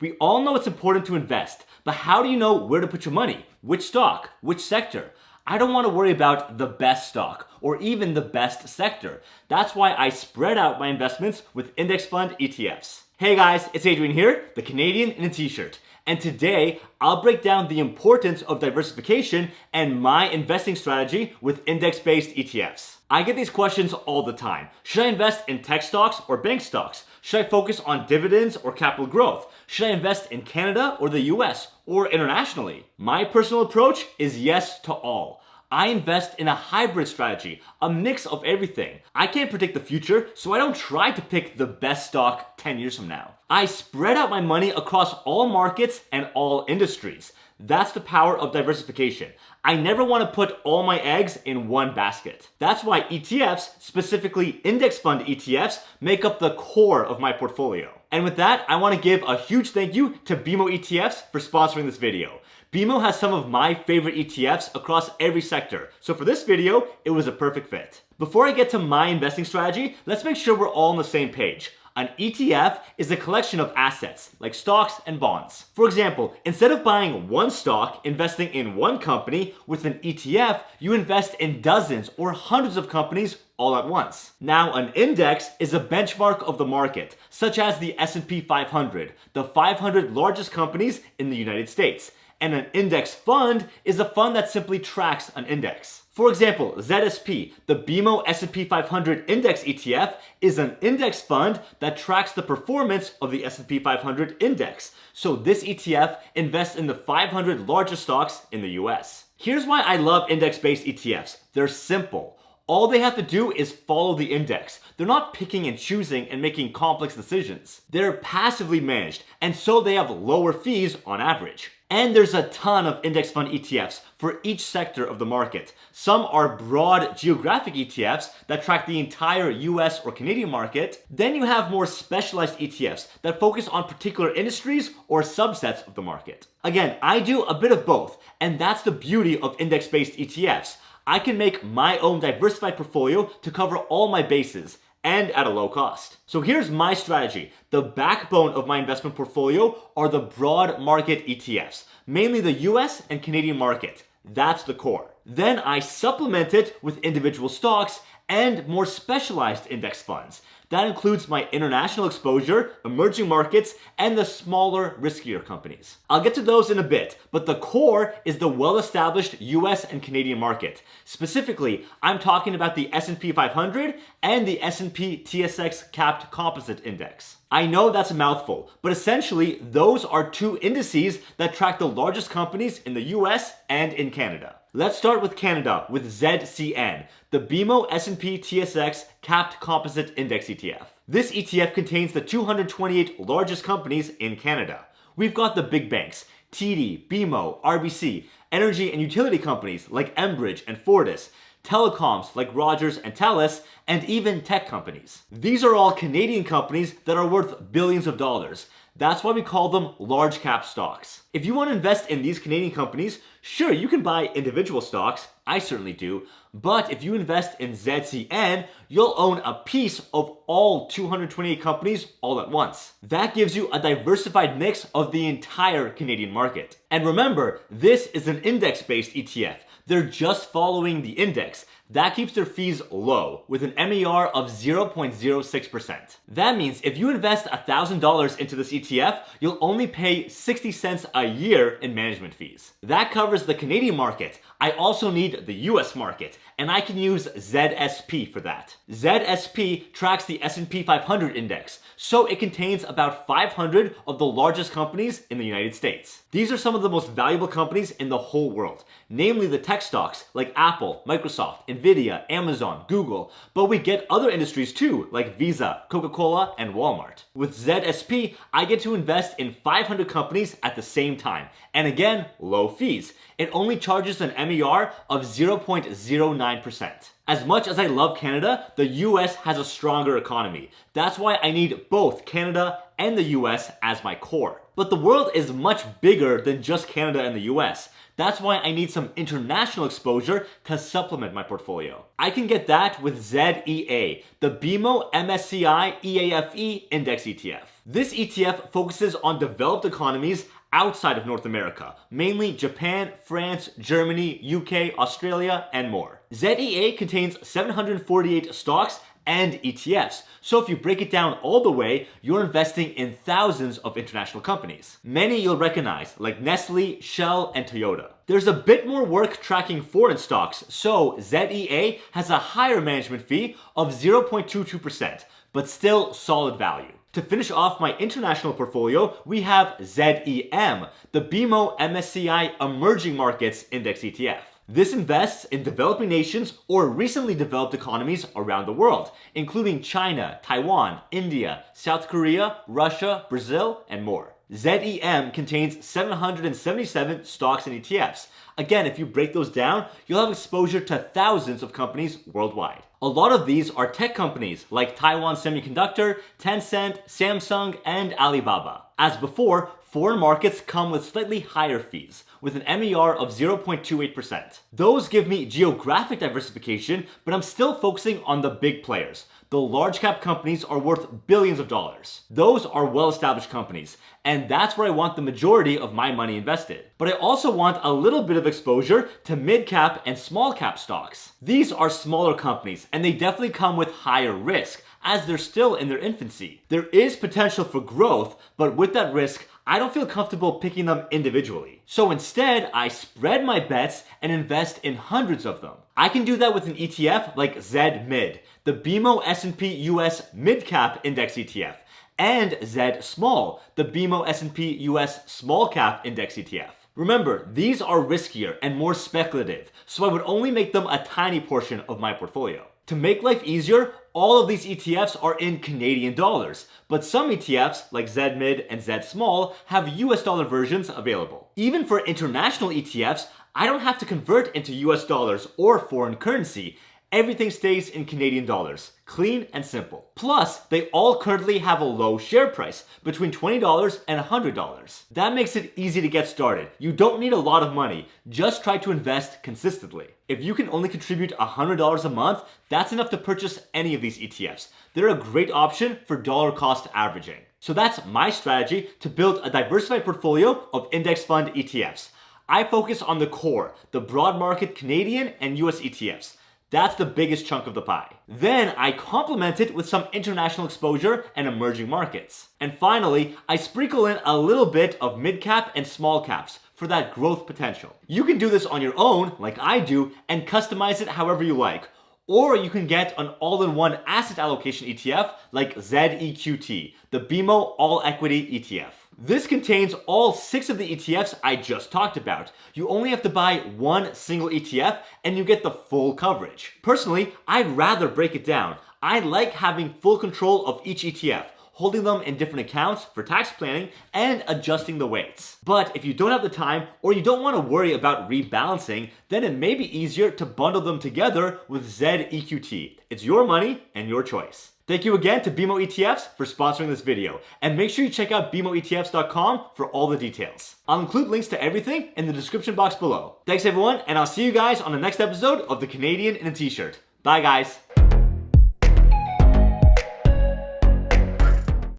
We all know it's important to invest, but how do you know where to put your money? Which stock? Which sector? I don't want to worry about the best stock or even the best sector. That's why I spread out my investments with index fund ETFs. Hey guys, it's Adrian here, the Canadian in a t-shirt. And today, I'll break down the importance of diversification and my investing strategy with index-based ETFs. I get these questions all the time. Should I invest in tech stocks or bank stocks? Should I focus on dividends or capital growth? Should I invest in Canada or the US or internationally? My personal approach is yes to all. I invest in a hybrid strategy, a mix of everything. I can't predict the future, so I don't try to pick the best stock 10 years from now. I spread out my money across all markets and all industries. That's the power of diversification. I never want to put all my eggs in one basket. That's why ETFs, specifically index fund ETFs, make up the core of my portfolio. And with that, I want to give a huge thank you to BMO ETFs for sponsoring this video. BMO has some of my favorite ETFs across every sector, so for this video, it was a perfect fit. Before I get to my investing strategy, let's make sure we're all on the same page. An ETF is a collection of assets, like stocks and bonds. For example, instead of buying one stock, investing in one company, with an ETF, you invest in dozens or hundreds of companies all at once. Now, an index is a benchmark of the market, such as the S&P 500, the 500 largest companies in the United States. And an index fund is a fund that simply tracks an index. For example, ZSP, the BMO S&P 500 Index ETF, is an index fund that tracks the performance of the S&P 500 index. So this ETF invests in the 500 largest stocks in the US. Here's why I love index-based ETFs. They're simple. All they have to do is follow the index. They're not picking and choosing and making complex decisions. They're passively managed, and so they have lower fees on average. And there's a ton of index fund ETFs for each sector of the market. Some are broad geographic ETFs that track the entire US or Canadian market. Then you have more specialized ETFs that focus on particular industries or subsets of the market. Again, I do a bit of both, and that's the beauty of index-based ETFs. I can make my own diversified portfolio to cover all my bases and at a low cost. So here's my strategy. The backbone of my investment portfolio are the broad market ETFs, mainly the US and Canadian market. That's the core. Then I supplement it with individual stocks and more specialized index funds. That includes my international exposure, emerging markets, and the smaller, riskier companies. I'll get to those in a bit, but the core is the well-established US and Canadian market. Specifically, I'm talking about the S&P 500 and the S&P TSX Capped Composite Index. I know that's a mouthful, but essentially, those are two indices that track the largest companies in the US and in Canada. Let's start with Canada with ZCN, the BMO S&P TSX Capped Composite Index ETF. This ETF contains the 228 largest companies in Canada. We've got the big banks, TD, BMO, RBC, energy and utility companies like Enbridge and Fortis, telecoms like Rogers and Telus, and even tech companies. These are all Canadian companies that are worth billions of dollars. That's why we call them large cap stocks. If you want to invest in these Canadian companies, sure, you can buy individual stocks. I certainly do. But if you invest in ZCN, you'll own a piece of all 228 companies all at once. That gives you a diversified mix of the entire Canadian market. And remember, this is an index-based ETF. They're just following the index. That keeps their fees low, with an MER of 0.06%. That means if you invest $1,000 into this ETF, you'll only pay 60 cents a year in management fees. That covers the Canadian market. I also need the US market, and I can use ZSP for that. ZSP tracks the S&P 500 index, so it contains about 500 of the largest companies in the United States. These are some of the most valuable companies in the whole world, namely the tech stocks like Apple, Microsoft, Nvidia, Amazon, Google, but we get other industries too, like Visa, Coca-Cola, and Walmart. With ZSP, I get to invest in 500 companies at the same time, and again, low fees. It only charges an MER of 0.09%. As much as I love Canada, the US has a stronger economy. That's why I need both Canada and the US as my core. But the world is much bigger than just Canada and the US. That's why I need some international exposure to supplement my portfolio. I can get that with ZEA, the BMO MSCI EAFE Index ETF. This ETF focuses on developed economies outside of North America, mainly Japan, France, Germany, UK, Australia, and more. ZEA contains 748 stocks and ETFs, so if you break it down all the way, you're investing in thousands of international companies. Many you'll recognize, like Nestle, Shell, and Toyota. There's a bit more work tracking foreign stocks, so ZEA has a higher management fee of 0.22%, but still solid value. To finish off my international portfolio, we have ZEM, the BMO MSCI Emerging Markets Index ETF. This invests in developing nations or recently developed economies around the world, including China, Taiwan, India, South Korea, Russia, Brazil, and more. ZEM contains 777 stocks and ETFs. Again, if you break those down, you'll have exposure to thousands of companies worldwide. A lot of these are tech companies like Taiwan Semiconductor, Tencent, Samsung, and Alibaba. As before, foreign markets come with slightly higher fees, with an MER of 0.28%. Those give me geographic diversification, but I'm still focusing on the big players. The large cap companies are worth billions of dollars. Those are well-established companies, and that's where I want the majority of my money invested. But I also want a little bit of exposure to mid-cap and small-cap stocks. These are smaller companies, and they definitely come with higher risk, as they're still in their infancy. There is potential for growth, but with that risk, I don't feel comfortable picking them individually. So instead, I spread my bets and invest in hundreds of them. I can do that with an ETF like ZMID, the BMO S&P US Mid-Cap Index ETF, and ZSML, the BMO S&P US Small Cap Index ETF. Remember, these are riskier and more speculative, so I would only make them a tiny portion of my portfolio. To make life easier, all of these ETFs are in Canadian dollars, but some ETFs, like ZMID and ZSML, have US dollar versions available. Even for international ETFs, I don't have to convert into US dollars or foreign currency. Everything stays in Canadian dollars. Clean and simple. Plus, they all currently have a low share price, between $20 and $100. That makes it easy to get started. You don't need a lot of money. Just try to invest consistently. If you can only contribute $100 a month, that's enough to purchase any of these ETFs. They're a great option for dollar cost averaging. So that's my strategy to build a diversified portfolio of index fund ETFs. I focus on the core, the broad market Canadian and US ETFs. That's the biggest chunk of the pie. Then I complement it with some international exposure and emerging markets. And finally, I sprinkle in a little bit of mid-cap and small caps for that growth potential. You can do this on your own, like I do, and customize it however you like. Or you can get an all-in-one asset allocation ETF like ZEQT, the BMO All Equity ETF. This contains all 6 of the ETFs I just talked about. You only have to buy one single ETF and you get the full coverage. Personally, I'd rather break it down. I like having full control of each ETF, holding them in different accounts for tax planning and adjusting the weights. But if you don't have the time or you don't want to worry about rebalancing, then it may be easier to bundle them together with ZEQT. It's your money and your choice. Thank you again to BMO ETFs for sponsoring this video, and make sure you check out bmoetfs.com for all the details. I'll include links to everything in the description box below. Thanks everyone, and I'll see you guys on the next episode of The Canadian in a T-Shirt. Bye guys.